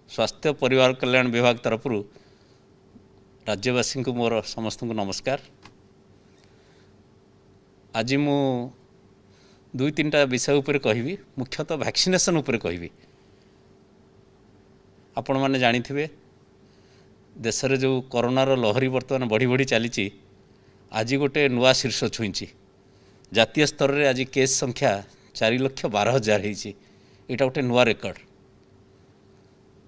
स्वास्थ्य परिवार कल्याण विभाग तरफ राज्यवासी को मोर समस्त को नमस्कार। आज मु दुई तीन टा विषय उपर कहबी, मुख्यतः वैक्सीनेशन उपर कहबी। आपण माने जानिथिबे देश रे जो कोरोनार लहरी वर्तमान बढ़ी बढ़ी चली, आज गोटे नुआ शीर्ष छुईची। जातीय स्तर में आज केस संख्या 4,12,000 होती। यहाँ गोटे नुआ रेकर्ड,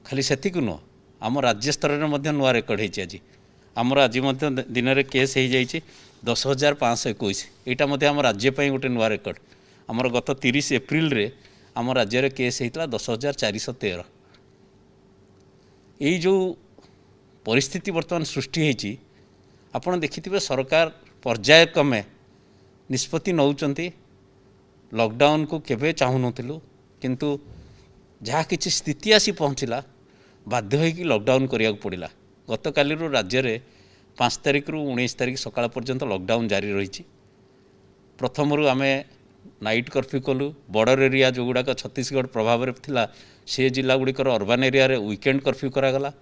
खाली सेतिक नुह, आम राज्य स्तर में नुआ रेकर्ड होती। आज आमर आज दिन में केस हो जाइए 10,521। यहाँ आम राज्य गोटे नुआ रेकर्ड। आमर गत 30 एप्रिल रे आम राज्य में केस होता 10,413। यही जो परिस्थिति वर्तमान सृष्टि होती, आपड़ देखिथिबे सरकार पर्यायक्रमे निष्पत्ति नौचंती। लॉकडाउन को केबे चाहू नथिलु, किंतु जहाँ किछि स्थिति आसी पहुँचला बाध्य होइकि लॉकडाउन करिया पड़िला। गत कालीरु राज्य रे 5 तारिख रु 19 तारिख सकाळ पर्यंत लॉकडाउन जारी रही। प्रथमरु आमे नाइट कर्फ्यू कलु। बॉर्डर एरिया जो गुड़ाक छत्तीसगढ़ प्रभाव में थिला से जिला गुड़िकर अर्बान एरिया रे वीकेंड कर्फ्यू करागला।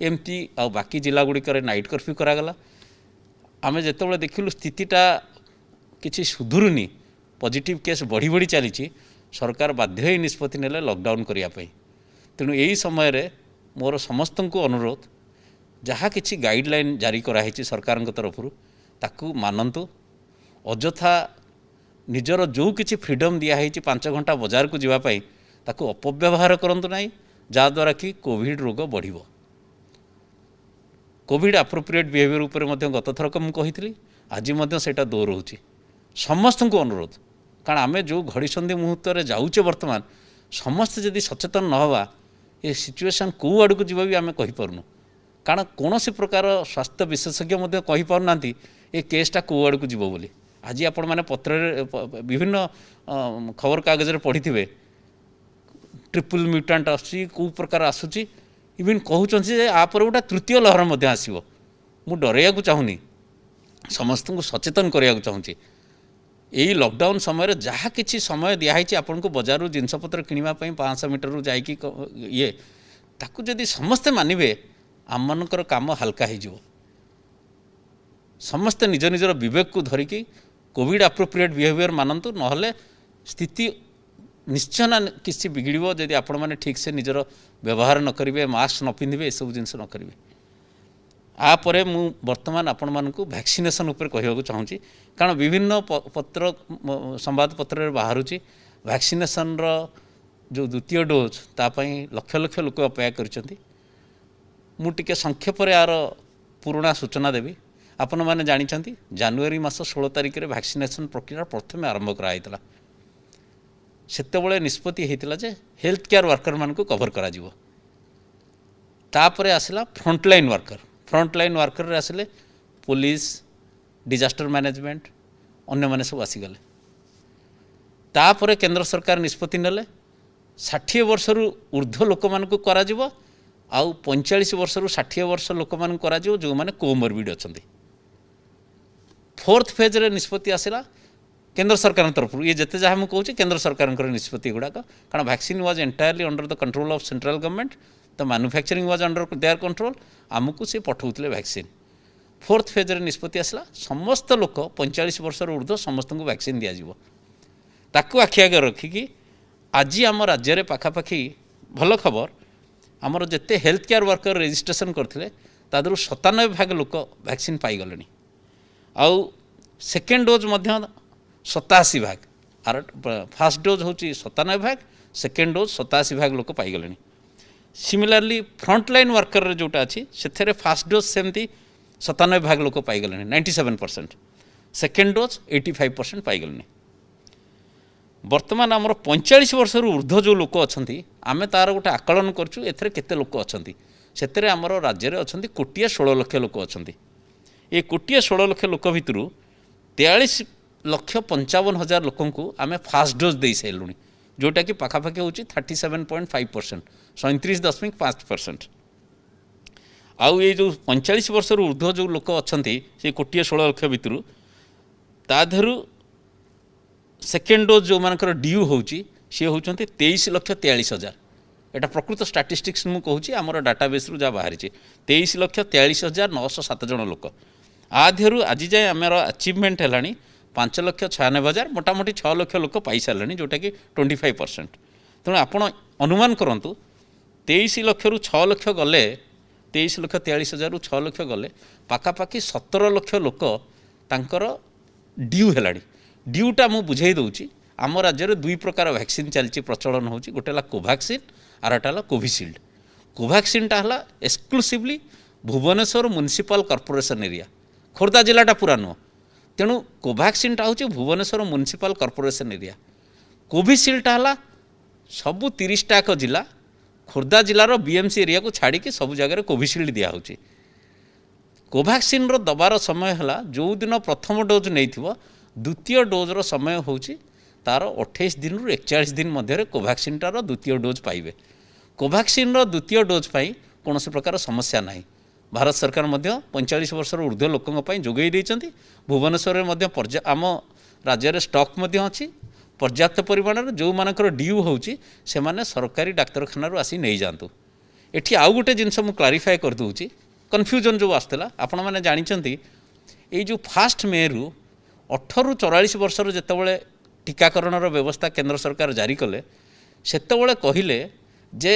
एमती आ बाकी जिला गुड़िकर नाइट कर्फ्यू करागला। आमे जेतेबेले देखिलु स्थितिटा किछि सुधुरुनी, पॉजिटिव केस बढ़ी बढ़ी चली, सरकार बाध्य होई निष्पत्ति नेले लॉकडाउन करिया पई। तेणु यही समय रे मोर समस्त को अनुरोध, जहाँ किछि गाइडलाइन जारी कराई सरकार तरफ ताकू मानतु। अजथा निजर जो किछि फ्रीडम दिया 5 घंटा बाजार को जीवाई ताकू अपव्यवहार करंतु नहीं, जहाद्वारा कि कोविड रोग बढ़िबो। कोविड एप्रोप्रिएट बिहेवियर उपर गत थरक मुझे आज सेटा दोहराऊँ समस्त को अनुरोध। कारण आम जो घड़ीसंधि मुहूर्त में जाऊे वर्तमान समस्त जदि सचेतन न हवा, ये सिचुएशन कौ आड़ को जीवा भी आम कहीपरूँ। कारण कौन सी प्रकार स्वास्थ्य विशेषज्ञ कही पारना ये केसटा कौ आड़ को जीव बोली। आज आपण मैंने पत्र विभिन्न खबर कागज में पढ़ी थे, ट्रिपल म्यूटांट आसूँ कौ प्रकार आसूँ। इवन कहते आपर गोटे तृतीय लहर आसो। मु डरैया को चाहूनी, समस्त को सचेतन करने को चाहूँगी। यही लॉकडाउन समय जहाँ किसी समय दिखाई आपन को बजार जिनपतर किणापी 500 मीटर जाकि ये ताकू जदि समस्ते मानवे आम मनकर काम हल्का हो। समस्ते निज निजर विवेक को धरिकी कोविड एप्रोप्रिएट बिहेवियर मानतु, नहले स्थिति निश्चय ना किसी बिगड़ जदि आपण मैंने ठीक से निजर व्यवहार न करेंगे, मास्क न पिंधे, सब जिन न करेंगे। आपर मु वर्तमान आपण मानक वैक्सीनेशन उपर कहवाक चाहूँगी। कारण विभिन्न पत्र संवाद पत्र बाहर वैक्सीनेशन जो द्वितीय डोज तापाई लक्ष लक्ष लोक अपेक्षा कर। मुझे संक्षेप यार पुराणा सूचना देवी। आपण मैंने जानते जनवरी मास 16 तारिख में वैक्सीनेशन प्रक्रिया प्रथम आरंभ कराइला। सेतेबेले निष्पत्ति होता जे हेल्थ केयर वर्कर मान को कवर करा जिवो। तापरे आसला फ्रंटलाइन वर्कर। फ्रंटलाइन वर्कर रे आसिले पुलिस, डिजास्टर मैनेजमेंट, अन्य माने सब आसीगले। तापरे केंद्र सरकार निष्पत्ति नेले 60 वर्षरु ऊर्ध्व लोक मान को करा जिवो, आउ 45 वर्षरु 60 वर्ष लोक मान को करा जिवो जो माने कोमोरबिड अछंती। फोर्थ फेज रे निष्पत्ति आसिला केंद्र सरकार तरफ। ये जिते जहाँ मुझे कहूँ केंद्र सरकार निष्पत्ति गुड़ाक। कारण vaccine was entirely under the control of central government, the manufacturing was under their control. आमको से पठाऊले वैक्सीन। फोर्थ फेज रे निष्पत्ति आसला समस्त लोक 45 वर्ष ऊर्ध्व समस्त को वैक्सीन दिज्व। ताकू आखि आगे रखिकी आज आम राज्य में पाखापाखि भल खबर, आमर जिते हेल्थ केयर वर्कर रजिस्ट्रेशन करते 97% लोक वैक्सीन पाईगले। आउ सेकेंड डोज 87%। आर फास्ट डोज हूँ 97%, सेकेंड डोज 87% लोक पाईगले। सिमिलरली फ्रंटलाइन वर्कर जोटा अच्छी से फास्ट डोज सेमती 97% लोक पाईगले 97%, सेकेंड डोज 85% पाईगले। वर्तमान आमर 45 वर्ष ऊर्ध्व जो लोक अच्छा आम तार गोटे आकलन करछु एथरे केते लोक अच्छा से आमर राज्य में अच्छा 1,16,00,000 लोक अच्छा। ये 1,16,00,000 लोक भितर 43,55,000 लोक को आम फास्ट डोज दे सारूँ, जोटा कि पाखापाखि हूँ 37.5%, 37.5%। आउ ये जो 45 वर्ष ऊर्ध्व जो लोक अच्छा से 1,16,00,000 भितर ताधरू सेकेंड डोज जो मानकर ड्यू होची सी होचंती 23,43,000। एटा प्रकृत स्टाटिस्टिक्स मु कहूँ आमर डाटाबेस रु जहाँ बाहरी 23,43,907 जन लोक आधु आज जाए आमर अचिवमेंट है 5,96,000 मोटामोटी 6 लाख लोक पाई सारे जोटा कि 25%। तेणु आपण अनुमान करूँ 23 लाख रु 6 लाख गले 23,43,000 रु 6 लाख गले पाखापाखि 17 लाख लोक तांकर ड्यू है ड्यूटा मु बुझे दूची आम राज्य में 2 प्रकार वैक्सीन चलती प्रचलन हो गोटे कोवैक्सीन आरटा कोविशील्ड। कोवैक्सीनटा है exclusively Bhubaneswar municipal corporation area Khordha जिलाटा पूरा नुह तेणु कोवैक्सीनटा हूँ भुवनेश्वर म्युनिसिपल कॉर्पोरेशन एरिया। कोविशील्डटा है सबू 30 टाक जिला खोर्धा जिलार बीएमसी एरिया को छाड़ी सब जगह कोविशील्ड दिया कोवैक्सीन दबार समय है जो दिन प्रथम डोज नहीं द्वितीय डोज्र समय हूँ तार 28 दिन रु 41 दिन मध्य कोवैक्सीनटार द्वितीय डोज पाइबे। कोवैक्सीन द्वितीय डोज पाई कौन प्रकार समस्या ना भारत सरकार 45 वर्ष ऊर्ध्व लोकों जोगई देइछन्ति। भुवनेश्वर में आम राज्य स्टॉक अच्छी पर्याप्त परिमाण जो मानकर ड्यू होची से माने सरकारी डाक्तरखाना आसी नहीं जातु। एठी आउ गोटे जिनस मु क्लारिफाई कर दूची कन्फ्यूजन जो आसला आपण मैंने जानते ये जो 1 मे रु 18 रु 44 वर्षर जितेबाला टीकाकरण व्यवस्था केंद्र सरकार जारी कले सेतेबाला कहले जे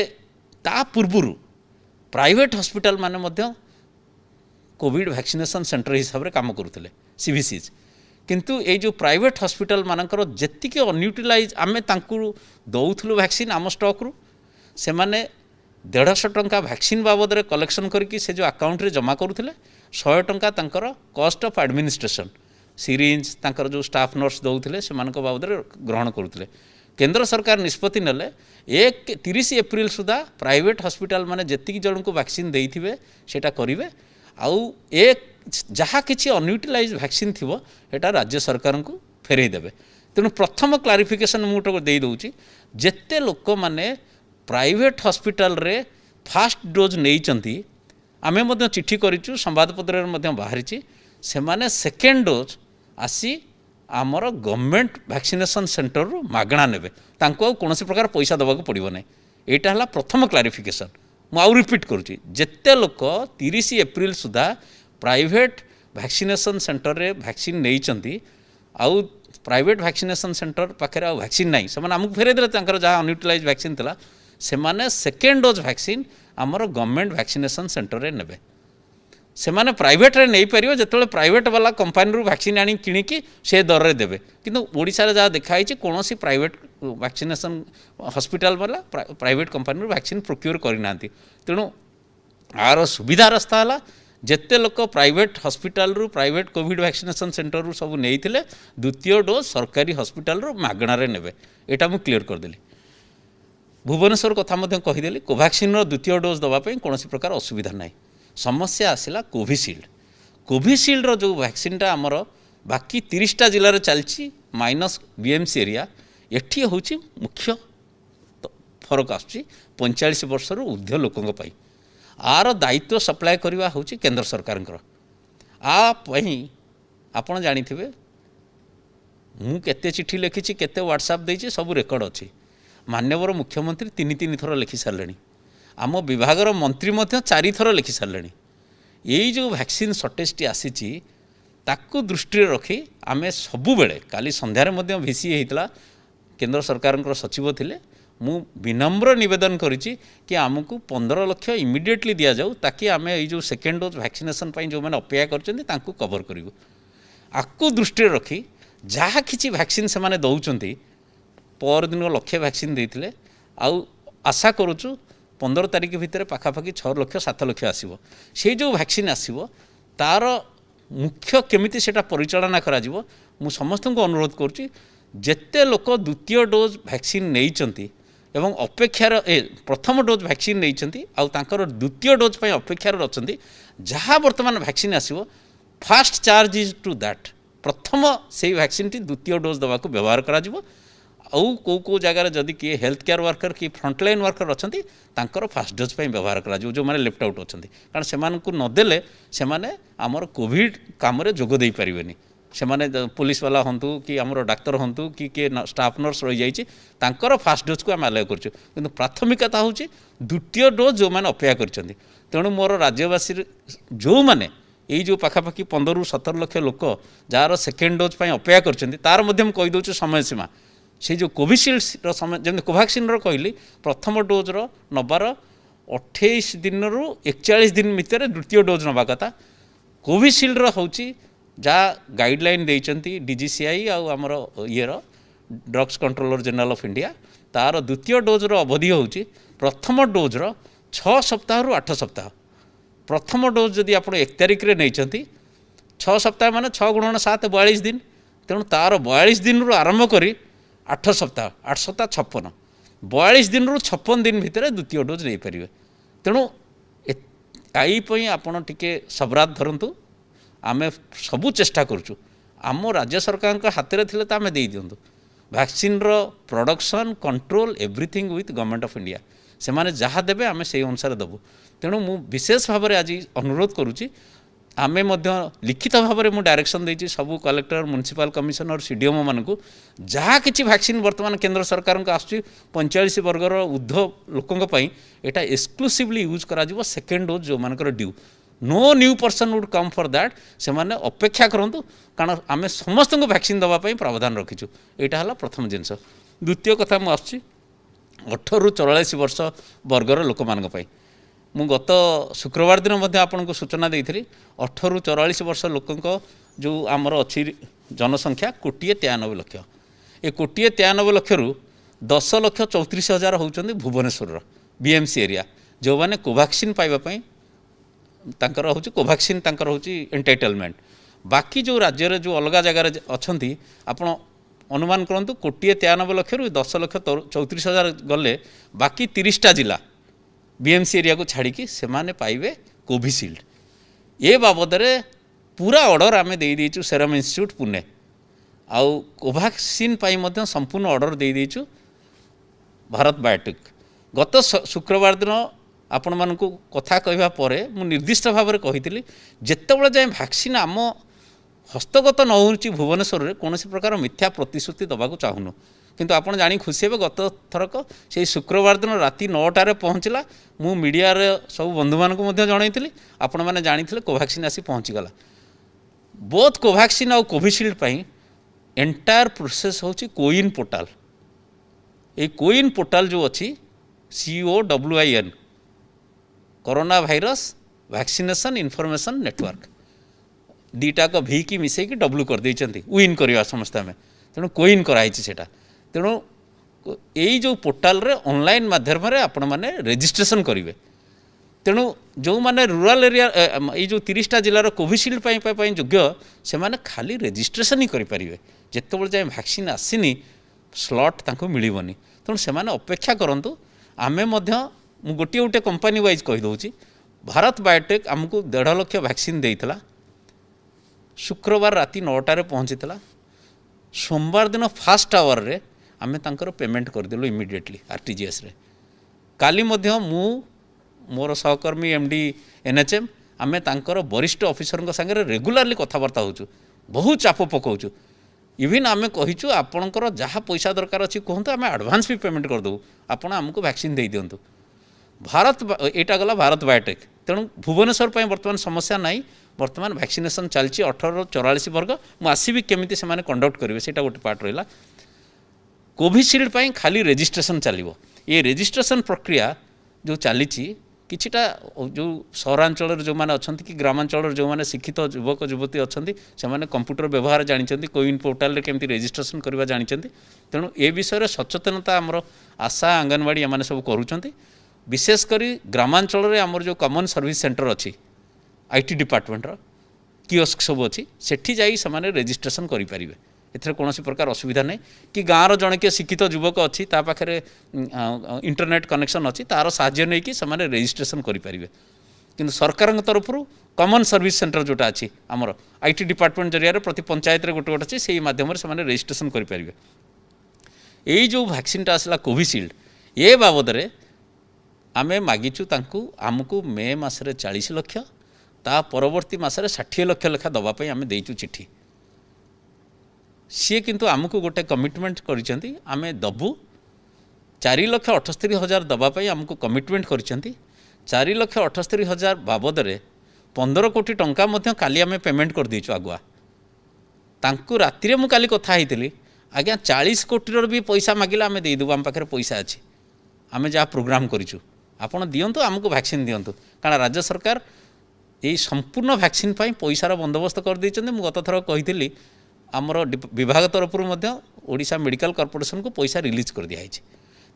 ता पूर्वरु प्राइवेट हॉस्पिटल माने मध्य कोविड वैक्सीनेशन सेंटर हिसाब से काम करुले सीवीसीज किंतु ये जो प्राइवेट हॉस्पिटल मानकर जेतिकी अनयूटिलाइज आमे तांकु दौथुलु वैक्सीन आम स्टॉक रु से माने 150 टंका वैक्सीन बाबद रे कलेक्शन करके से जो अकाउंट रे जमा करुले 100 टंका तांकर कॉस्ट ऑफ एडमिनिस्ट्रेशन सीरीज तांकर जो स्टाफ नर्स दौले से बाबद रे ग्रहण करुले। केंद्र सरकार निष्पत्ति नेले 30 एप्रिल सुधा प्राइवेट हॉस्पिटल माने जेतिकी जन को वैक्सीन देइथिबे सेटा करिवे आउ जहाँ किसी अनयूटिलाइज वैक्सीन थी एटा राज्य सरकार को फेरई देवे। तेणु प्रथम क्लारिफिकेशन मुझे दे दूची जेते लोक माने प्राइवेट हॉस्पिटल रे फास्ट डोज नहीं आमे मध्य चिट्ठी करिचु संवादपत्र में बाहरी से माने सेकेंड डोज आसी आमर गवर्नमेंट वैक्सीनेशन सेंटर रु मागणा नेबे तांको कौन प्रकार पैसा दबाक पड़ो ना यहाँ है प्रथम क्लारिफिकेशन। मुझे रिपीट करुच्ची जेते लोक 30 एप्रिल सुधा प्राइवेट वैक्सीनेशन सेंटर रे वैक्सीन नहीं आउ प्राइवेट वैक्सीनेशन सेंटर पाखे वैक्सीन नहीं से आमको फेरे देले जहाँ अनयूटिलाइज वैक्सीन था से माने सेकेंड डोज वैक्सीन आमर गवर्नमेंट वैक्सीनेशन सेंटर रे नेबे से माने प्राइवेट रे नहीं पारिबो जेतेबेले प्राइवेट वाला कंपनी रु वैक्सीन आनी किणिकी से दर रे देबे किंतु ओडिसा रे जहाँ देखाई कौन प्राइवेट वैक्सीनेशन हॉस्पिटल वाला प्राइवेट कंपनी रु वैक्सीन प्रोक्योर करना तेणु आर सुविधा रास्ता है जेते लोक प्राइवेट हॉस्पिटल रु प्राइवेट कोविड वैक्सीनेशन सेंटर रु सब नहीं द्वितीय डोज सरकारी हॉस्पिटल रु मागणारे नेबे एटा मु क्लियर करदेली। भुवनेश्वर कथा मध्य कहीदेली कोवैक्सीन द्वितीय डोज दवाई कौन प्रकार असुविधा ना। समस्या आसला कोविशील्ड जो वैक्सीनटा आमर बाकी 30टा जिले चलती माइनस बीएमसी एरिया एठी हूँ मुख्य फरक आसुची 45 वर्ष ऊर्ध्व लोकों आर दायित्व सप्लाय करवा हूँ केंद्र सरकार आपड़ जानी मु केते चिट्ठी लिखी केते व्हाट्सएप देती सब रेकर्ड अच्छी माननीय मुख्यमंत्री 3 थर लिखि सारे आम विभागर मंत्री 4 थर लिखि सारे यही जो वैक्सीन सर्टेजटी आसी ताकू दृष्टि रखी आमे सबुबेले काली संध्यारे मध्य भिसी होता केंद्र सरकार सचिव थिले मु विनम्र निवेदन करिछि कि आमको 15 लाख इमिडिएटली दिया जाऊ ताकि आम जो सेकेंड डोज वैक्सीनेशन जो मैंने अपेक्षा करछन्ति तांकू कवर करिवु आकु दृष्टि रखी जहाँ किछि वैक्सीन से माने दउचन्ति पर दिन लक्षे वैक्सीन देइथिले आउ आशा करूछु 15 तारिख भितर पाखापाखि 6 लाख 7 लाख आसीबो से जो वैक्सीन आसीबो तार मुख्य केमिति सेटा परिचालना करा जिवो मु समस्त को अनुरोध करुच्ची जेते लोक द्वितीय डोज वैक्सीन नहीं एवं अपेक्षार प्रथम डोज वैक्सीन नहीं आउ तांकर द्वितीय डोज पर अपेक्षार अच्छा जहाँ बर्तमान वैक्सीन आसीबो fast charge is to that प्रथम से वैक्सीन टी द्वितीय डोज दवा को व्यवहार करा जिवो आउ को जगार जदि किए हेल्थ केयर वर्कर कि फ्रंटलाइन वर्कर अच्छा तांकर फास्ट डोज पर व्यवहार करा जो मैंने लेफ्ट आउट अच्छा कारण से नदेले से आमर कोविड काम जोग दे पारे पुलिस वाला हूँ कि आमर डाक्तर हूँ कि किए स्टाफ नर्स रही जाइए तांकर फास्ट डोज को आम आलाय करूँ कि प्राथमिकता हूँ द्वितीय डोज जो मैंने अपेक्षा कर तेणु मोर राज्यवासी जो मैंने यही जो पाखापाखि 15 ରୁ 17 लक्ष लोक जार सेकेंड डोज पर अपेक्षा कर कहीदे समय सीमा से जो कोविशील्ड समय जमी कोभैक्सिन कहली प्रथम डोज्र नबार 28 दिन रु 41 दिन भितर द्वितीय डोज नवा कथा कोविशील्ड हूँ जहाँ गाइडलाइन देइचंती DGCI आमर ये drugs controller general of India तार द्वितीय डोज्र अवधि हूँ प्रथम डोज्र 6 सप्ताह रु 8 सप्ताह प्रथम डोज जदि आप 1 तारिख रे नहीं 6 सप्ताह माने 6 × 7 42 दिन तेणु तार 42 दिन रु आरंभ करी 8 सप्ताह 8 सप्ताह 56 42 दिन रु 56 दिन भितर द्वितीय डोज नहीं पारे तेणु आई आपड़ टिके सबरात धरतु आमे सबू चेष्टा करूँ आम राज्य सरकार हाथ में थे तो आम दे दिंतु vaccine production control everything with government of India से माने जहाँ देवे आम से अनुसार देवु तेणु मु विशेष भाव में आज अनुरोध करुँची आमे लिखित भाव में डायरेक्शन देती सबू कलेक्टर म्युनिसिपल कमिशनर CDMO मानू जहाँ किसी वैक्सीन वर्तमान केंद्र सरकार को आसुची 45 वर्गर ऊर्ध्व लोकों एटा एक्सक्लूसिवली यूज करा सेकेंड डोज जो मानकर due no new person would come for that से माने अपेक्षा करूँ कारण आम समस्त को वैक्सीन दवाई प्रावधान रखीचु यहाँ है प्रथम जिनस द्वितीय कथा मुझे 18 ରୁ 44 वर्ष वर्गर लोक मु गत शुक्रवार दिन आपन को सूचना देती 18 ରୁ 44 वर्ष लोकों जो आमर अच्छी जनसंख्या 1,93 लक्ष ये 1,93 लक्ष 10,34,000 होउचंदी भुवनेश्वर BMC एरिया जो मैंने कोवैक्सीन पाइबापी तांकर होची कोवैक्सीन तांकर होची एंटाइटलमेंट बाकी जो राज्य रे जो अलग जगार अच्छा आपण अनुमान करंतु 1,93 लक्ष 10,34,000 गले बाकी 30टा जिला BMC एरिया को छाड़ी से माने पाइबे कोविशील्ड ये बाबद पूरा ऑर्डर आम दे देचु सेरम इंस्टीट्यूट पुणे आउ कोवैक्सीन पाई मध्य संपूर्ण ऑर्डर दे देचु भारत बायोटेक गत शुक्रवार दिन आपण मानकु कथा कहवा परे मु निर्दिष्ट भाव में कही जितेबाला जाए वैक्सीन आम हस्तगत न होची भुवनेश्वर में कौन प्रकार मिथ्या प्रतिश्रुति दबा चाहूनु किंतु आप जानी खुशी हे गत थरक से शुक्रवार दिन राति 9टार पहुँचला मु मीडिया सब बंधु मानक जनई आपण मैंने जानी कोवैक्सीन आसी पहुँचीगला बोथ कोवैक्सीन आउ कोविशील्ड पाई एंटायर प्रोसेस होची कोइन पोर्टाल ये कोइन पोर्टाल जो अच्छी COWIN corona virus vaccination information network दीटा को भी की मिसेक डब्ल्यू कर देइचंती विन करवा समस्त आम तेणु कोइन कराई सेटा तेणु यही जो पोर्टाल रे ऑनलाइन माध्यम आपण मैंने रेजिस्ट्रेशन करेंगे तेणु जो मैंने रूरल एरिया ये जो 30टा जिलार कोविशील्ड योग्य से माने खाली रेजिस्ट्रेशन ही करेंगे जितेबाला जाए वैक्सीन आसीनी स्लॉट तांको मिलबनी तेणु से माने अपेक्षा करंतु आमे मध्य मु गोटे गोटे कंपनी वाइज कहीदे भारत बायोटेक आमको 1.5 लाख वैक्सीन देइतला शुक्रवार राति 9टार पहुँचीला सोमवार दिन फास्ट आवर रे आमे तांकर पेमेंट करदेलु इमिडिएटली RTGS रे काली मध्य मु मोर सहकर्मी MD NHM आमे तांकर वरिष्ठ ऑफिसर संगे रेगुलारली कथबार्ता होचु बहुत चाप पकाउचु इवन आमे कहिचु आपणकर जहाँ पैसा दरकार अच्छी कहतु आम एडवांस भी पेमेंट करदेबू आपण आमको वैक्सीन दे दिंतु भारत एटा गला भारत बायोटेक तेणु भुवनेश्वर पर बर्तमान समस्या नहीं बर्तमान वैक्सीनेशन चलती 18 ରୁ 44 वर्ग मु आसबि केमिति से माने कंडक्ट करेंगे सेटा गोटे पार्ट रहा कोविशील्ड पाई खाली रेजिस्ट्रेशन चलो ये रेजिस्ट्रेशन प्रक्रिया जो चली किछिटा जो सहरांचल जो मैंने अच्छा कि ग्रामांचल जो मैंने शिक्षित युवक युवती अच्छा से मैंने कंप्यूटर व्यवहार जानते कोविन पोर्टाल केमती रेजिस्ट्रेशन करवा जानते तेणु ए विषय सचेतनता आमर आशा आंगनवाड़ी एम सब करुँच विशेषकर ग्रामांचल आमर जो कॉमन सर्विस सेंटर अच्छी IT डिपार्टमेंटर कियोस्क सब अच्छी सेठी जाई से माने रेजिस्ट्रेशन करें एथरे कौन प्रकार असुविधा नहीं कि गाँव जड़े किए शिक्षित युवक अच्छी पाखे इंटरनेट कनेक्शन अच्छी तार साहाय्य नहीं कि से माने रेजिस्ट्रेशन करें किंतु सरकार तरफ कॉमन सर्विस सेंटर जोटा अच्छी आमर IT डिपार्टमेंट जरिया प्रति पंचायत गोटे गोटे अच्छी से माध्यम से माने रेजिस्ट्रेशन करें यही जो वैक्सीनटा आसला कोविशील्ड ये बाबद आमे मागिचु तांकु आमको मे मासरे 40 लाख ता परवर्ती मासरे 60 लाख लेखा दवापाई आमे देइचु चिट्ठी सी किंतु आमको गोटे कमिटमेंट करिसेंती आमे दबु 4,78,000 दबापाई आमको कमिटमेंट करिसेंती 4,78,000 बाबद रे 15 कोटी टंका मध्य काली आमे पेमेंट कर देछु आगुआ तांकु राति रे मु काली कथा हेतिली आज्ञा 40 कोटी भी पैसा मागिला आमे दे देबु आम पाखरे पैसा अछि आमे जा प्रोग्राम करिछु आपण दियंतु आमको वैक्सीन दियंतु कारण राज्य सरकार यही संपूर्ण वैक्सीन पाई पैसार बंदोबस्त कर देइछन्ते मु गत थर कहिथिली आमर विभाग तरफ ओडिशा मेडिकल कॉर्पोरेशन को पैसा रिलीज कर दिया है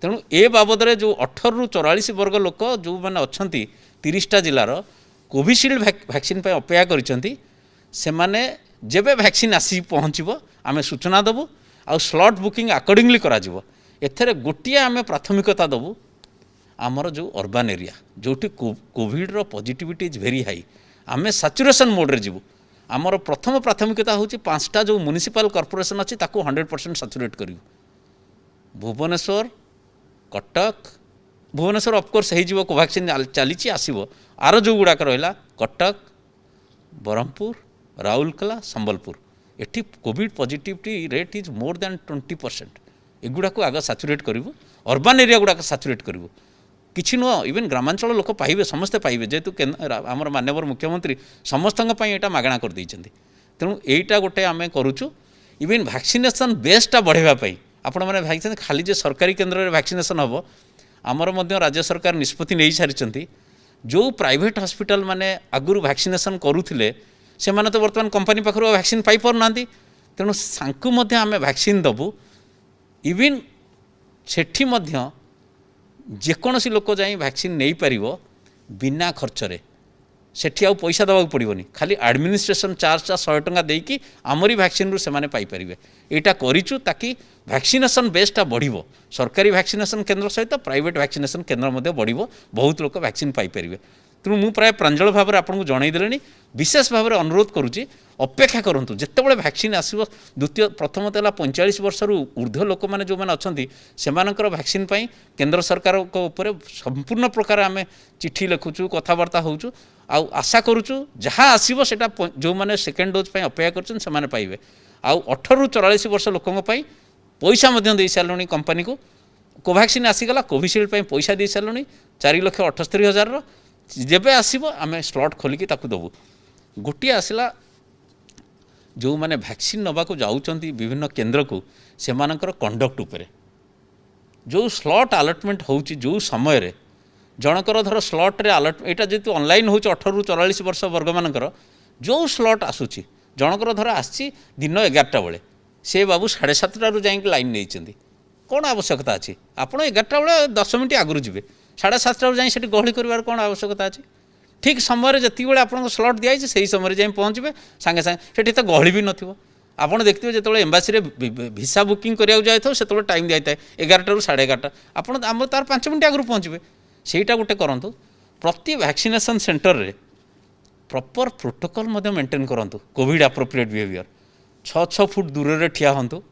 तेणु ए बाबद रे जो 18 रु 44 वर्ग लोक जो मैंने अच्छा 30टा जिलार कोविशील्ड वैक्सीन पे अपेक्षा करिसेंती से माने जेबे वैक्सीन आसी पहुँचब आमे सूचना देबु आ स्लॉट बुकिंग अकॉर्डिंगली करा जिवो एथरे गोटिए आमे प्राथमिकता देबु आमर जो अर्बन एरिया जोटी कोविड रो पॉजिटिविटी इज वेरी हाई आमे सैचुरेशन मोड रे जिवु आमर प्रथम प्राथमिकता होची 5टा जो म्युनिसिपल कॉर्पोरेशन अछि ताकू 100% सैचुरेट करिवु भुवनेश्वर कटक भुवनेश्वर ऑफकोर्स हो कोवैक्सीन चली आसो आर जो गुड़ाक रहा कटक ब्रह्मपुर राउरकेला संबलपुर एटी Covid positivity rate is more than 20% एगुड़ा को आग सैचुरेट करूँ अर्बन एरिया गुड़ाक सैचुरेट करूँ किसी नुह इवेन ग्रामांचल लोक पाइबे समस्ते पाइबे जेहेतु आमर माननीय मुख्यमंत्री समस्त यहाँ मागणा कर तेणु यहीटा गोटे आम करुचु इवेन वैक्सीनेशन बेसटा बढ़ावाई आपण मैंने भाई खाली जे सरकारी केन्द्र में वैक्सीनेशन हम आमर मध्य राज्य सरकार निष्पत्ति नहीं सारी जो प्राइवेट हॉस्पिटल माने आगुरी वैक्सीनेशन करुले से माने तो बर्तमान कंपनी पाखर वैक्सीन पाई पार ना तेणु सांकु मध्य आमे वैक्सीन दबु इवेन सेठी मध्य जेकोसी लोक जाई वैक्सीन नहीं पारिबो बिना खर्चरे सेठी आउ पैसा दबाक पड़ोनी खाली एडमिनिस्ट्रेशन चार्जटा 100 टंका देकी आमरी वैक्सीन से माने पाई परिबे एटा करिचु ताकि वैक्सीनेशन बेसटा बढ़िबो सरकारी वैक्सीनेशन केन्द्र सहित प्राइवेट वैक्सीनेशन केन्द्र मध्य बढ़िबो बहुत लोक वैक्सीन पाई परिबे तेणु मु प्राय प्रांजल भाव में आपको जनई देलेनी विशेष भाव में अनुरोध करुच्ची अपेक्षा करूँ जितेबाला वैक्सीन आसो द्वितीय प्रथम तो 45 वर्ष ऊर्ध्व लोक मैंने जो मैंने अच्छा से वैक्सीन केंद्र सरकार उपर संपूर्ण प्रकार आम चिठी लिखुचु कथबार्ता होचु आशा करुचु जहाँ आसो से जो मैंने सेकेंड डोज अपेक्षा कर पाइबे आउ 18 रु 44 वर्ष लोकों पैसा दे सारे कंपनी को कोवैक्सीन आसीगला कोविशील्ड पैसा दे सारे 4,78,000 जेबे आसीबो आमे स्लॉट खोलिकी ताकू दबु गोटे आसला जो माने वैक्सीन नबा को जाउचंती विभिन्न केन्द्र को से मानकर कंडक्ट उपरे जो स्लॉट अलॉटमेंट होउची जो समय रे जनकर धर स्लॉट रे अलॉट एटा जेतु ऑनलाइन होउची 18 रु 44 वर्ष वर्ग मानकर जो स्लॉट आसुची जनकर धर आसी दिन 11टा बेले से बाबू 7:30 रु जाई लाइन नहीं कौन आवश्यकता अच्छी आपड़ 11टा बेले 10 मिनट आगु जी 7:30 जाए से गहली कर कौन आवश्यकता अच्छी ठीक समय जी बेले आप स्लॉट दिखाई से समय जाए पहुँचे सांगे सांगे से तो गहली भी नथिबो आपड़ देखते जो एम्बासी भिसा बुकिंग कराया जाए से टाइम दिखाई था 11टा रु 11:30 आपड़ आम तार 5 मिनट आगु पहुँचे सेटा गोटे करूँ प्रति वैक्सीनेशन सेंटर रे प्रॉपर प्रोटोकॉल मेंटेन करूँ कोविड एप्रोप्रिएट बिहेवियर 6 फुट दूर रे ठिया हंतु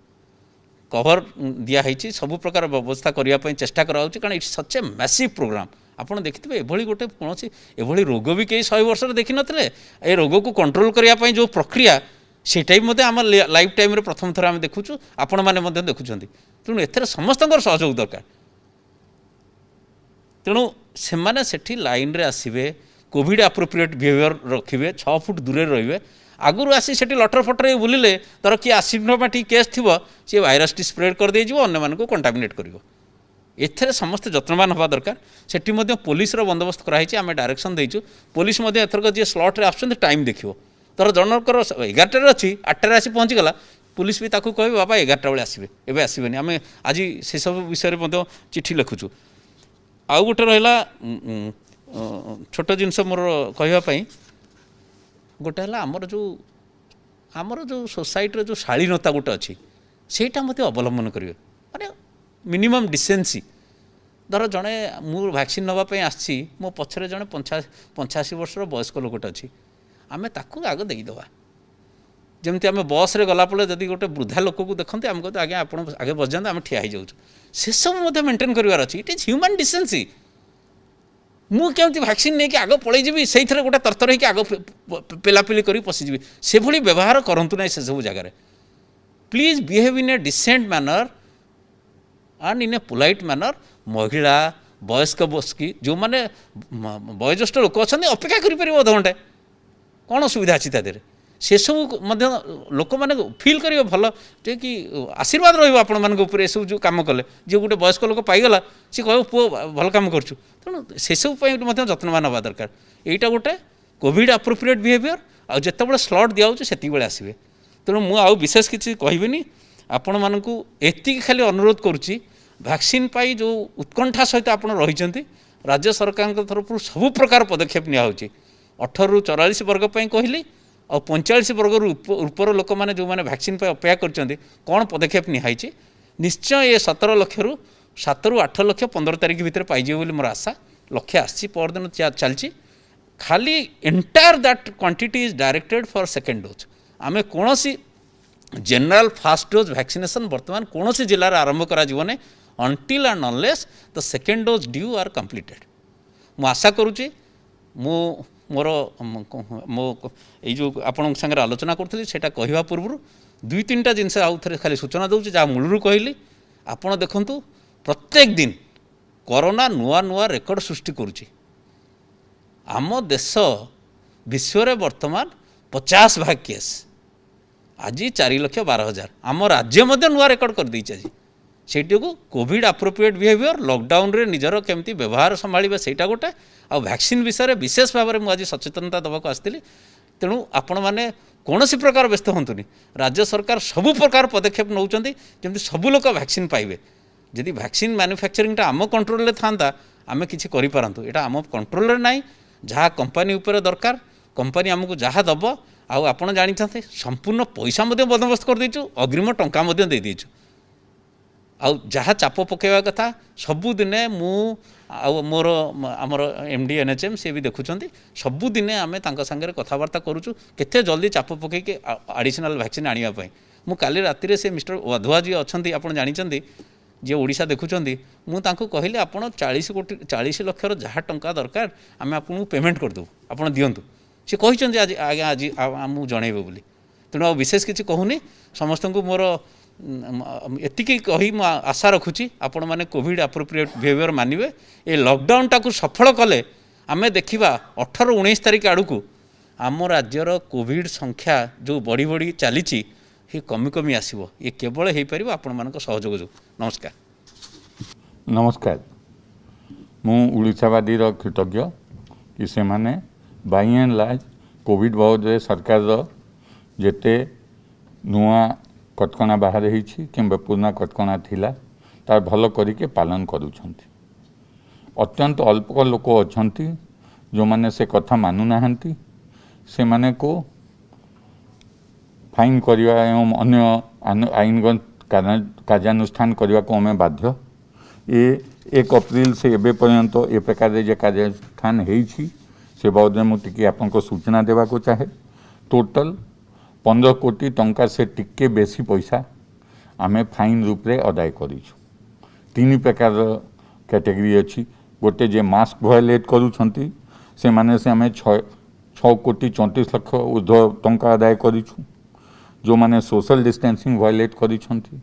कवर दिखाई सब प्रकार व्यवस्था करने चेष्टा कराऊँ कारण it's such a massive program आपड़ देखिए एभली गोटे कौन एभली रोग भी कई 100 वर्ष देखी नथिले ए रोग को कंट्रोल करने जो प्रक्रिया सेटा भी आम लाइफ टाइम रे प्रथम थर आम देखुचु आपण मैंने देखुं तेणु एथेर समस्त सहयोग दरकार तेणु से लाइन रे आसवे कोविड एप्रोप्रिएट बिहेवियर रखिए 6 फुट दूर रे आगुरी आसी से लटर फटर बुलिले तर किए आसिम्प्टोमेटिक केस थी सी भाइरस टी स्प्रेड कर अन्य कंटामिनेट कर एथेर समस्त जत्नवान हवा दरकार सेठी मध्य पुलिस बंदोबस्त कराई आम डायरेक्शन देचु पुलिस एथरक जी स्लॉट रे आसुछन्ति टाइम देखियो तर जनकर 11टार अच्छी 8टार आसी पहुँची गला पुलिस भी ताकू कहे बाबा 11टा बेले आसबे एबे आसबेनी आम आज से सब विषय में चिठी लिखुचु आउ गोटे रहा छोट जिनस मोर कहवाई गोटे है आमर जो सोसाइटी जो शालीनता गोटे अच्छी सेटा मत अवलंबन करेंगे माने मिनिमम डिसेंसी धर जड़े मु वैक्सीन नापी आसी मो पछरे जड़े 85 वर्षर वयस्क लोकटे अच्छी आम ताकू आग देदेवा जमी आम बस रे गलापले जदि गोटे वृद्धा लोक को देखते आम कहते आज्ञा आप आगे बस जाते आम ठिया हो से सब मेंटेन करार अच्छी इट इज ह्यूमन डिसेंसी मुझे वैक्सीन नहीं कि आग पलैजी से गोटे तरतर हो आग पेलापेली कर पशिजी से व्यवहार करूँ ना से सब जगार please behave in a decent manner and in a polite manner. महिला वयस्क बसकी जो मैंने वयोज्येष्ठ लोक अच्छा अपेक्षा करें अध घंटे कौन असुविधा अच्छी तादेह से सब लोक मैंने फिल करेंगे भल कि आशीर्वाद रही सब जो कम कले जो गोटे वयस्क लोक पाईगला सी कह पुओ भल कम करूँ तेणु से सब जत्नवान हवा दरकार। यहीटा गोटे कोविड अप्रोप्रिएट बिहेवियर आ जिते स्लट दिखाऊँ से आसवे। तेणु मुझे विशेष किसी कहबी आपण मानक एति खाली अनुरोध करुच्ची वैक्सीन पाई जो उत्कंठा सहित आप रही राज्य सरकार तरफ सबु प्रकार पदक्षेप नियाहोची 18 ରୁ 44 वर्ग कहली और 45 वर्ग ऊपर लोक मैंने जो मैंने वैक्सीन अपेक्षा कर कौन पदक्षेप निहाई निश्चय ये 17 लक्ष रु 7 ରୁ 8 लक्ष 15 तारीख भितर पाइजे बोली मोर आशा लक्ष्य आसी परदिन चलती खाली entire that quantity is directed for second dose. आम कौन जनरल फास्ट डोज वैक्सीनेशन बर्तमान कौन जिले में आरंभ कर until and unless the second dose due are completed. मु आशा करुच्ची मोर मो जो आपण सागर आलोचना करी से कहवा पूर्व 2-3टा जिनस आउ थे खाली सूचना दूसरी जहाँ मूलरू कहली आपण देखु प्रत्येक दिन कोरोना नुआ नुआ रेकर्ड सृष्टि करुच्ची। आम देश विश्व वर्तमान 50 भाग केस आज 4,12,000 आम राज्य नुआ रेकर्ड कर देछि। आज सेठी को कोविड अप्रोप्रिएट बिहेवियर लॉकडाउन रे निजर केमती व्यवहार संभाळिबा सेटा गोटे आ वैक्सीन विषय विशेष भाव में मुझे सचेतनता देवाक आसती। तेणु आपण मैंने कौन प्रकार व्यस्त हूँ राज्य सरकार सबु प्रकार पदक्षेप नौकरी जमी सबू लोक वैक्सीन पाइबे। जदि वैक्सीन मैन्युफैक्चरिंगटा आम कंट्रोल था आम कि पारतु यहाँ आम कंट्रोल ना जहाँ कंपनी उपर दरकार कंपनी आमको जहाँ दब आपण जानते संपूर्ण पैसा बंदोबस्त कर देचु अग्रिम टंका दे देचु आ जहाँ चाप पकेवा कथा सबुदिने मु मोर आमर एमडी एनएचएम सी भी देखुं सबुदिने आम सागर कथबार्ता करुचु केते जल्दी चाप पकईके एडिशनल वैक्सीन आने मु काली राति से मिस्टर वाधुआ जी अच्छा आप जानते जी ओडिशा देखुं मुझे कहली आप 40 लक्षर जहाँ टंका दरकार आम आपको पेमेंट करदेव आप दिंतु सी कहते आज आज्ञा आज आमको जनइबे बोली। तेणु विशेष किसी कहूनी समस्त को मोर एतिकी कही मु आशा रखुची आपण माने कोविड अप्रोप्रिएट बिहेवियर मानिबे। ए लॉकडाउन टाकू सफल कले आमे देखिबा 18-19 तारीख आड़कू आम राज्यर कोविड संख्या जो बढ़ी बढ़ी चली ये कमी कमी आसो ये केवल हो पार आपण मान सहयोग जो। नमस्कार। नमस्कार मु उड़ीसावादी कृतज्ञ कि से माने बाय एंड लार्ज कोविड बाबद सरकार जेते नुआ कटकणा बाहर कि पुराना कटकणा थिला तार भल करके पालन करुछंती। अत्यंत अल्प लोक अच्छा जो माने से कथा मानु नाहंती से माने को फाइन करवा एवं अन्य आईनगत कार्यानुष्ठान करने को आम बाध्य। ये 1 अप्रैल से एबे पर्यंत ए प्रकार जे कार्यानुष्ठान होईछि से बाबद मुझे आपको सूचना देवा को चाहे। टोटल 15 कोटी टंका से टिके बेसी पैसा आमे फाइन रूप रे अदाय करिछु। 3 प्रकार कैटेगरी अच्छी गोटे जे मास्क वायलेट करूछंती से माने से आमे 6 कोटी 34 लाख ऊर्ध्व टंका अदाय करिछु। जो माने सोशल डिस्टेंसिंग वायलेट करिछंती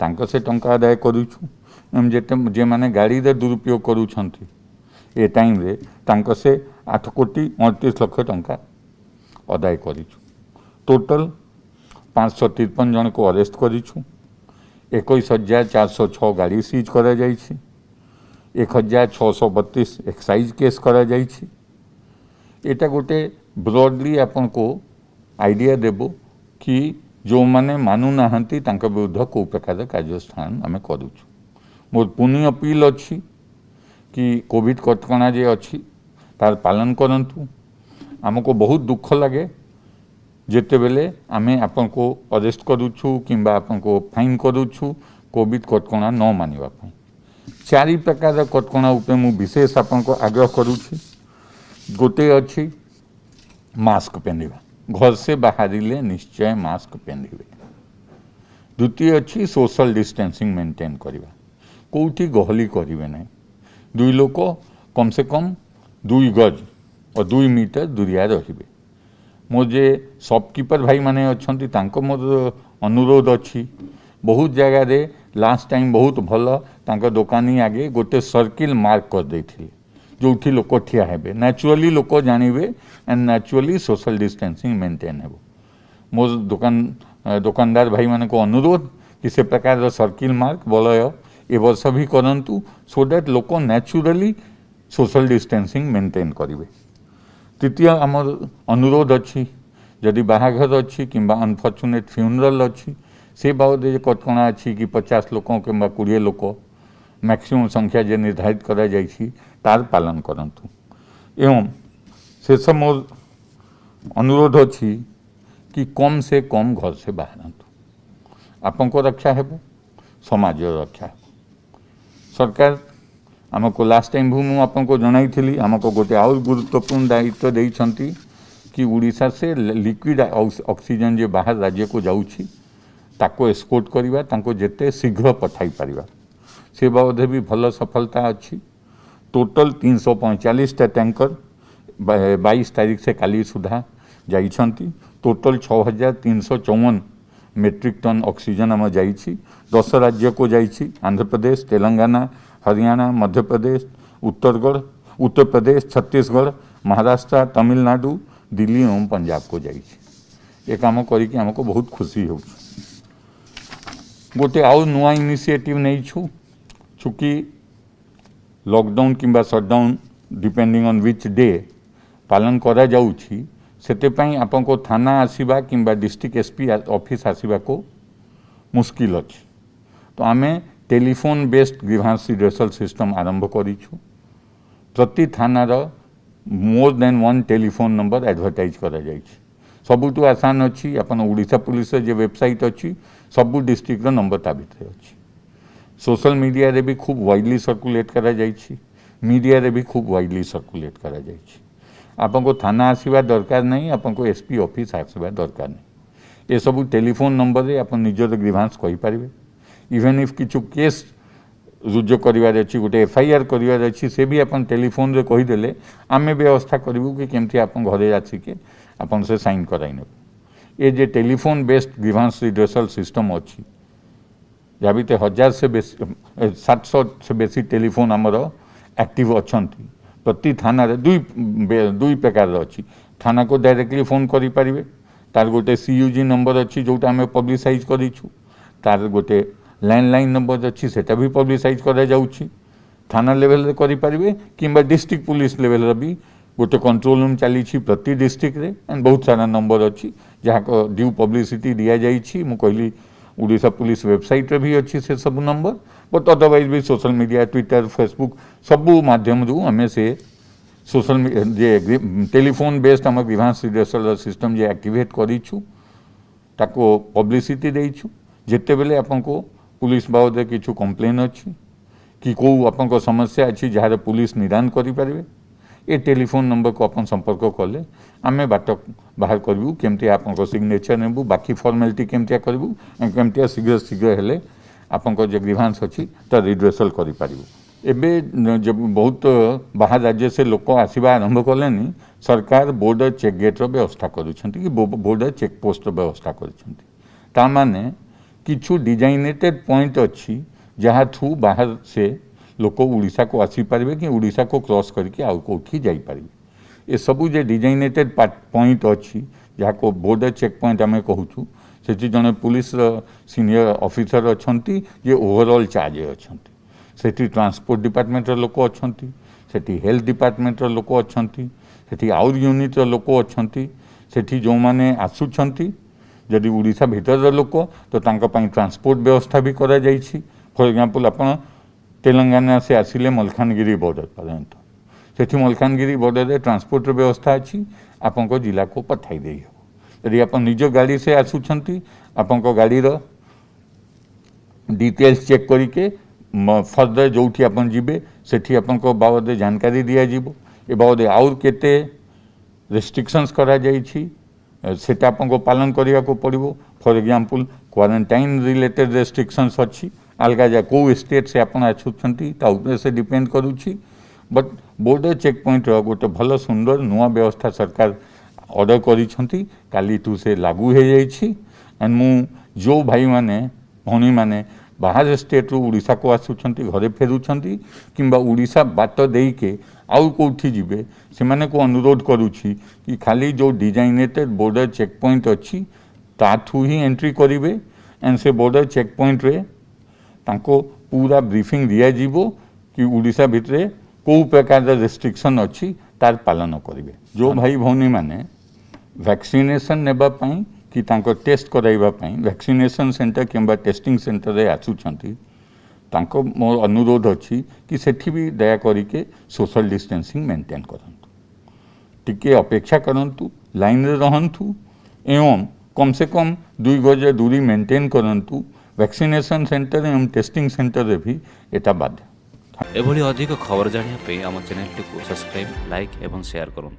तांको से टंका अदाय करिछु। एम जे माने गाड़ी रे दुरुपयोग करूछंती ए टाइम रे तांको से 8 कोटी 29 लाख टंका अदाय करिछु। टोटल 553 जन को अरेस्ट करिछु। 21,406 गाड़ी सीज करा जाइछि। 1,632 एक्साइज केस करा जाइछि। एटा गोटे ब्रॉडली आपन को आइडिया देबो कि जो माने मानु नाहंती तांका विरुद्ध को प्रकार कार्यानुष्ठान आमे करूछु। मोर पुनी अपील अच्छी कि कोविड कटकणा जे अच्छी तार पालन करंतु। आमको बहुत दुख लगे जेते बेले आमे आपन को अरेस्ट करूछु किंबा आपन को फाइन करूछु कोविड कटकणा न मानिबा पई। 4 प्रकार कटकणा उपे मु विशेष आपन को आग्रह करूछि। गोटे अच्छी मास्क पहनवा घर से बाहरिले निश्चय मास्क पहनवे। द्वितीय अच्छी सोशल डिस्टेंसिंग मेंटेन करवा कौटी गहली करेंगे ना। 2 लोक कम से कम 2 गज और 2 मीटर दूरिया रहिबे। मोर जे शॉपकीपर भाई माने अच्छी तांको मोर अनुरोध अच्छी बहुत जगह रे लास्ट टाइम बहुत भल तांको दुकानी आगे गोटे सर्किल मार्क कर देथिले जोठी लोक ठिया हेबे नेचुरली लोक जानिबे and naturally social distancing maintain हेबो मोर दुकानदार भाई माने को अनुरोध कि से प्रकार सर्किल मार्क वलय ए वर्ष भी करंतु सो दैट लोक नेचुरली सोशल डिस्टेंसिंग मेंटेन करिवे। तृतीय आमर अनुरोध अच्छी जदि बाहाघर अच्छी किंबा अनफर्चुनेट फ्यूनरल अच्छी से बाबद कटकणा अच्छी कि 50 लोक कि 20 लोक मैक्सिमम संख्या जे निर्धारित करा जाइछि तार पालन करंतु। एवं शेष मोर अनुरोध अच्छी कि कम से कम घर से बाहरंतु आपको रक्षा हेबो समाज रक्षा हेबो। सरकार आमको लास्ट टाइम भी मुझे आपको जनाई आमको गोटे आउ गुरुत्वपूर्ण दायित्व देइछंती कि उड़ीसा से लिक्विड ऑक्सीजन जे बाहर राज्य को जाउछि ताको एक्सपोर्ट करिबा ताको जेते शीघ्र पठाई परिबा से बाबद भी भल सफलता अच्छी। टोटल 345 टा टैंकर 22 तारीख से काली सुधा जाइछंती। टोटल 6354 मेट्रिक टन ऑक्सीजन आम जाइछि 10 राज्य को जाइछि आंध्र प्रदेश तेलंगाना हरियाणा मध्य प्रदेश उत्तर प्रदेश छत्तीसगढ़ महाराष्ट्र तमिलनाडु दिल्ली एवं पंजाब को जाइछि। ए काम करिकि हमको बहुत खुशी हो। गोटे आउ नुआ इनिशिएटिव नहीं छु चूँकि लॉकडाउन किंबा shutdown depending on which day पालन करा जाउछि सेते पई आपको थाना आसीबा किंबा डिस्ट्रिक्ट एसपी ऑफिस आसीबा को मुश्किल अछि तो आमे telephone based grievance redressal system आरंभ करिछु। प्रति थानार more than 1 telephone number advertise करा जाइछि। सबुठु आसान अच्छी अपन ओडिशा पुलिस जे वेबसाइट अच्छी सबु डिस्ट्रिक्ट नंबर ता भितर अच्छी। सोशल मीडिया रे भी खूब वाइडली सर्कुलेट करा जाइछि मीडिया रे भी खूब वाइडली सर्कुलेट करा जाइछि। आपको थाना आसवा दरकार नहीं आपको एसपी ऑफिस आसवा दरकार नहीं ये सब टेलीफोन नंबर रे आप निजर ग्रीवांस कहि पारिबे। इवेन इफ किछु केस रुजु करिवार अछि गोटे एफआईआर करिवार अछि से भी अपन टेलीफोन रे कहि देले आमे व्यवस्था करिवु कि केमथि आपन घरे आछि के आपन से साइन कराइ ने। ये जे telephone based grievance redressal system अछि जाबिते 1000 से बेसी 700 से बेसी टेलीफोन हमर एक्टिव अछंती। प्रति थाना रे दुई प्रकार अच्छी थाना को डायरेक्टली फोन करि पारिबे तार गोटे सीयूजी नंबर अच्छी जोटा आम पब्लिसाइज करिछु तार गोटे लैंडलाइन नंबर अच्छी सेटा भी पब्लिसाइज करा जाउछि थाना लेवल रे करि पारिबे किंबा डिस्ट्रिक्ट पुलिस लेवल रे भी गोटे कंट्रोल रूम चली प्रति डिस्ट्रिक्ट रे एंड बहुत सारा नंबर अच्छी जहाँ को ड्यू पब्लिसिटी दिया जाइछि। मु कहली उड़ीसा पुलिस वेबसाइट रे भी अच्छी से सब नंबर बट अदरवाइज भी सोशल मीडिया ट्विटर फेसबुक सबू माध्यम रू आम से सोशल जे टेलीफोन बेस्ड आम ग्रीवांस रिड्रेसल सिस्टम जे एक्टिवेट करिछु ताको पब्लिसिटी देइछु। जेते बेले आपनको पुलिस बाबद किछु कंप्लेन अच्छी कि को आपनको समस्या अच्छी जहाँ पुलिस निदान करि पारिबे ए टेलीफोन नंबर को अपन संपर्क कले आमे बाट बाहर करूँ केमती आपको सिग्नेचर नेबू बाकी फॉर्मेलिटी केमती करूँ केमती शीघ्र शीघ्र हेले आपको जो ग्रीवांस अच्छी तो रिड्रेसल करूँ। एवं जब बहुत बाहर राज्य से लोक आसवा आरंभ कले सरकार बॉर्डर चेक गेट व्यवस्था कि बॉर्डर चेक पोस्ट व्यवस्था कर किछु डिजाइनेटेड पॉइंट अच्छी जहाँ थ्रू बाहर से लोक उड़ीसा को आसीपारे कि उड़ीसा को क्रॉस करके आउ कौटी जापर ये सबू जे डिजाइनेटेड पॉइंट अच्छी जहाँ को बॉर्डर चेक पॉइंट आम कहूँ से जड़े पुलिस सीनियर ऑफिसर अच्छा जे ओवरऑल चार्ज अच्छा से ट्रांसपोर्ट डिपार्टमेंट लोक अच्छा से हेल्थ डिपार्टमेंट लोक अच्छा से आउर यूनिट लोक अच्छा से जो मैंने आसुंच जदि उड़ीसा भीतर लोक तो ट्रांसपोर्ट व्यवस्था भी करा जाइछि। फॉर एग्जांपल आपण तेलंगाना से आसिले मलकानगिरी बॉर्डर पर्यंत से मलकानगिरी बॉर्डर रे ट्रांसपोर्ट व्यवस्था अच्छी आपंक जिला को पठाई दे हो। यदि आप निज गाड़ी से आसुंच आपंक गाड़ीर डिटेल्स चेक करके फर्दर जो आप जीवे से आपंक बाबद जानकारी दिज्व ए बाबद आउर केते रेस्ट्रिक्शंस करा जाइछि सेटा आपको पालन करने को पड़ो। For example quarantine related restrictions अच्छी अलग जा कौ स्टेट से आप आसुँच से डिपेंड करुच्ची बट बॉर्डर चेक पॉइंट गोटे भल सुंदर नुआ व्यवस्था सरकार ऑर्डर करिसेंती काली टू से लागू हो जाइछि एंड मु जो भाई माने भौणी माने बाहर स्टेट रू उड़ीसा को आसुछंती घरे फेरुछंती किंबा उड़ीसा बाट देई के आउ कोठी जिबे से माने को अनुरोध करूछि कि खाली जो डिजाइनेटेड बॉर्डर चेक पॉइंट अछि ताथु ही एंट्री करिवे एंड से बॉर्डर चेक पॉइंट रे तांको पूरा ब्रीफिंग दिया जीवो कि उड़ीसा भितरे को प्रकार रेस्ट्रिक्शन अच्छी तार पालन करेंगे जो भाई भौणी माने वैक्सीनेशन नेबा पई कि तांको टेस्ट कराइबा पई वैक्सीनेशन सेंटर किंबा टेस्टिंग सेंटर रे आसुछंती तांको मोर अनुरोध अच्छी कि सेठी भी दया करिके सोशल डिस्टेंसिंग मेंटेन करंतु टिके अपेक्षा करंतु लाइन रे रहंतु एवं कम से कम 2 गज दूरी मेंटेन करंतु वैक्सीनेशन सेंटर एवं टेस्टिंग सेंटर रे भी एटा बाध्य एभली अधिक खबर जानिया पे आम चैनल को सब्सक्राइब लाइक एवं शेयर करंतु।